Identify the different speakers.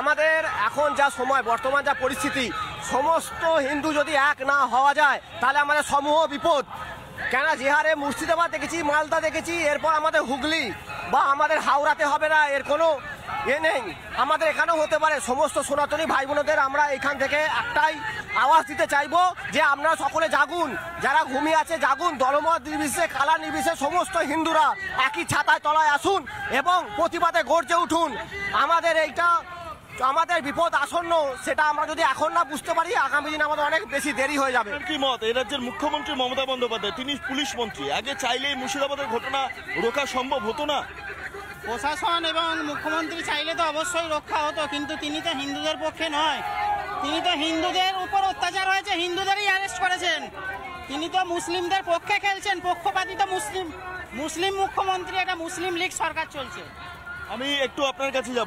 Speaker 1: আমাদের এখন যা সময় বর্তমান যা পরিস্থিতি, সমস্ত হিন্দু যদি এক না হওয়া যায় তাহলে আমাদের সমূহ বিপদ। কেন যে হারে মুর্শিদাবাদ দেখেছি, মালদা দেখেছি, এরপর আমাদের হুগলি বা আমাদের হাওড়াতে হবে না এর কোনো নেই, আমাদের এখানেও হতে পারে। সমস্ত সনাতনী ভাই বোনদের আমরা এখান থেকে একটাই আওয়াজ দিতে চাইবো যে আপনারা সকলে জাগুন, যারা ঘুমিয়ে আছে জাগুন, দলমত নির্বিশেষে কালার নির্বিশেষে সমস্ত হিন্দুরা একই ছাতায় তলায় আসুন এবং প্রতিবাদে গর্জে উঠুন। আমাদের বিপদ আসন্ন, সেটা আমরা যদি এখন না বুঝতে পারি আগামী দিন আমাদের অনেক বেশি দেরি হয়ে যাবে।
Speaker 2: কি মত এই রাজ্যের মুখ্যমন্ত্রী মমতা বন্দ্যোপাধ্যায়, তিনি পুলিশ মন্ত্রী, আগে চাইলেই মুর্শিদাবাদের ঘটনা রোখা সম্ভব হতো না?
Speaker 3: প্রশাসন এবং মুখ্যমন্ত্রী চাইলে তো অবশ্যই রক্ষা হতো, কিন্তু তিনি তো হিন্দুদের পক্ষে নয়। তিনি তো হিন্দুদের উপর অত্যাচার হয়েছে হিন্দুদেরই অ্যারেস্ট করেছেন। তিনি তো মুসলিমদের পক্ষে খেলছেন, পক্ষপাতী তো মুসলিম মুখ্যমন্ত্রী, একটা মুসলিম লীগ সরকার চলছে।
Speaker 2: আমি একটু আপনার কাছে যাব।